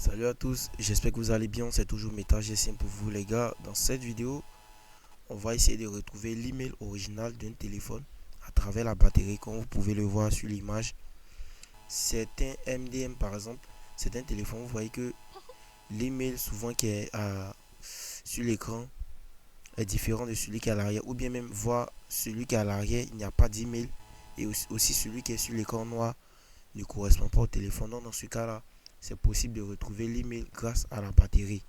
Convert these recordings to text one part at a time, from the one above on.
Salut à tous, j'espère que vous allez bien, c'est toujours Meta GSM pour vous les gars. Dans cette vidéo, on va essayer de retrouver l'email original d'un téléphone à travers la batterie comme vous pouvez le voir sur l'image. C'est un MDM par exemple, c'est un téléphone, vous voyez que l'email souvent qui est sur l'écran est différent de celui qui est à l'arrière ou bien même voir celui qui est à l'arrière, il n'y a pas d'email et aussi celui qui est sur l'écran noir ne correspond pas au téléphone. Donc dans ce cas-là, c'est possible de retrouver l'email grâce à la batterie,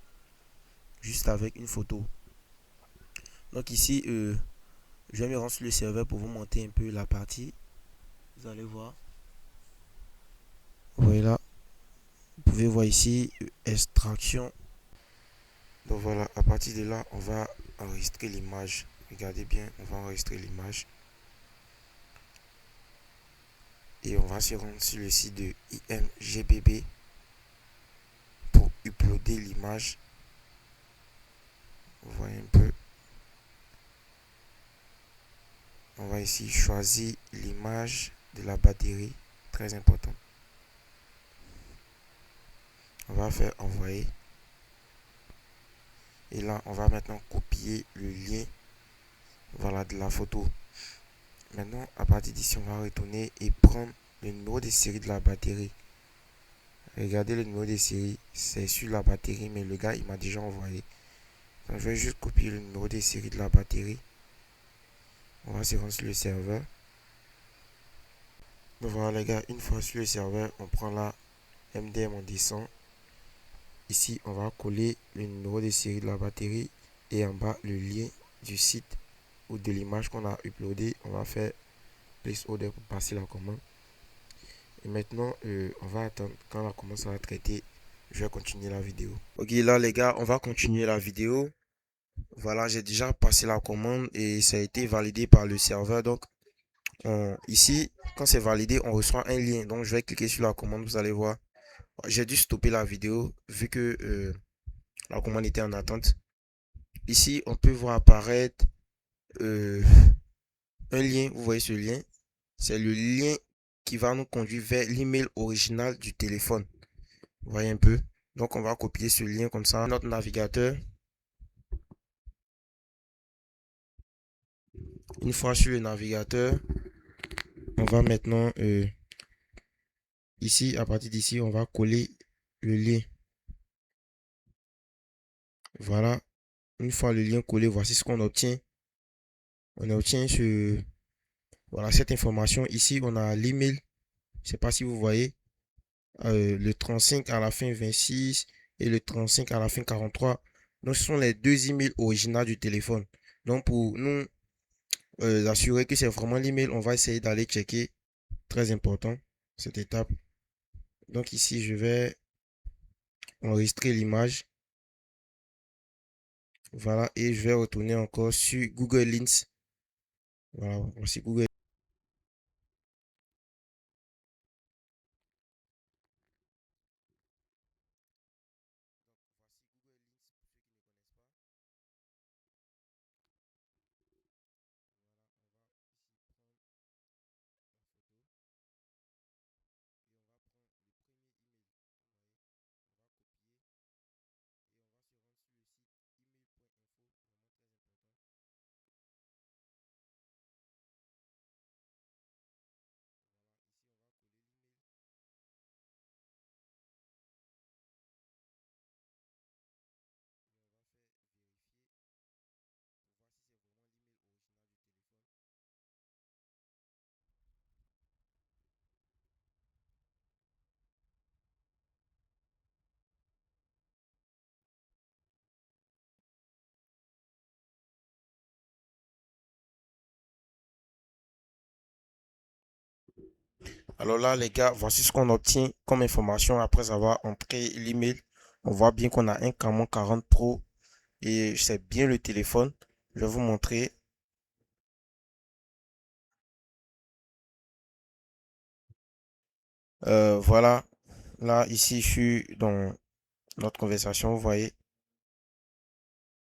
juste avec une photo. Donc ici, je vais me rendre sur le serveur pour vous montrer un peu la partie. Vous allez voir. Voilà, vous pouvez voir ici, extraction. Donc voilà, à partir de là, on va enregistrer l'image. Regardez bien, on va enregistrer l'image. Et on va se rendre sur le site de IMGBB pour uploader l'image. Vous voyez un peu. On va ici choisir l'image de la batterie. Très important. On va faire envoyer. Et là, on va maintenant copier le lien, voilà, de la photo. Maintenant, à partir d'ici, on va retourner et prendre le numéro de série de la batterie. Regardez le numéro de série, c'est sur la batterie, mais le gars, il m'a déjà envoyé. Donc, je vais juste copier le numéro de série de la batterie. On va se rendre sur le serveur. Donc, voilà, les gars, une fois sur le serveur, on prend la MDM, on descend. Ici, on va coller le numéro de série de la batterie et en bas, le lien du site ou de l'image qu'on a uploadé. On va faire place order pour passer la commande. Et maintenant, on va attendre quand la commande sera traitée. Je vais continuer la vidéo. Ok, là les gars, on va continuer la vidéo. Voilà, j'ai déjà passé la commande et ça a été validé par le serveur. Donc, ici, quand c'est validé, on reçoit un lien. Donc, je vais cliquer sur la commande. Vous allez voir. J'ai dû stopper la vidéo vu que la commande était en attente. Ici, on peut voir apparaître euh, un lien. Vous voyez ce lien? C'est le lien qui va nous conduire vers l'email original du téléphone. Vous voyez un peu? Donc, on va copier ce lien comme ça. Notre navigateur. Une fois sur le navigateur, on va maintenant, ici, à partir d'ici, on va coller le lien. Voilà. Une fois le lien collé, voici ce qu'on obtient. On obtient voilà, cette information. Ici, on a l'email. Je ne sais pas si vous voyez. Le 35 à la fin 26 et le 35 à la fin 43. Donc, ce sont les deux emails originaux du téléphone. Donc, pour nous assurer que c'est vraiment l'email, on va essayer d'aller checker. Très important, cette étape. Donc, ici, je vais enregistrer l'image. Voilà, et je vais retourner encore sur Google Lens. Voilà, voici Google. Alors là, les gars, voici ce qu'on obtient comme information après avoir entré l'email. On voit bien qu'on a un Camon 40 Pro et c'est bien le téléphone. Je vais vous montrer. Voilà. Là, ici, je suis dans notre conversation. Vous voyez.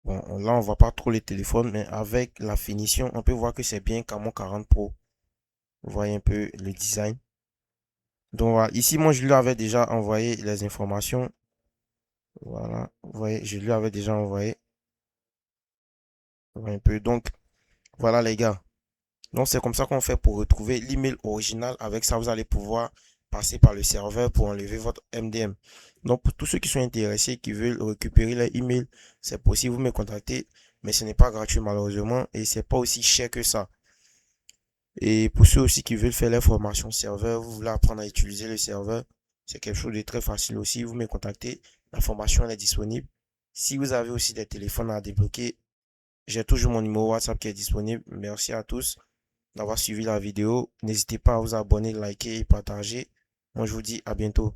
Bon, là, on voit pas trop les téléphones, mais avec la finition, on peut voir que c'est bien Camon 40 Pro. Vous voyez un peu le design. Donc voilà, ici, moi, je lui avais déjà envoyé les informations. Voilà, vous voyez, je lui avais déjà envoyé. Un peu. Donc, voilà les gars. Donc, c'est comme ça qu'on fait pour retrouver l'email original. Avec ça, vous allez pouvoir passer par le serveur pour enlever votre MDM. Donc, pour tous ceux qui sont intéressés, qui veulent récupérer leur email, c'est possible, vous me contactez, mais ce n'est pas gratuit malheureusement et c'est pas aussi cher que ça. Et pour ceux aussi qui veulent faire la formation serveur, vous voulez apprendre à utiliser le serveur, c'est quelque chose de très facile aussi. Vous me contactez, la formation elle est disponible. Si vous avez aussi des téléphones à débloquer, j'ai toujours mon numéro WhatsApp qui est disponible. Merci à tous d'avoir suivi la vidéo. N'hésitez pas à vous abonner, liker et partager. Moi, je vous dis à bientôt.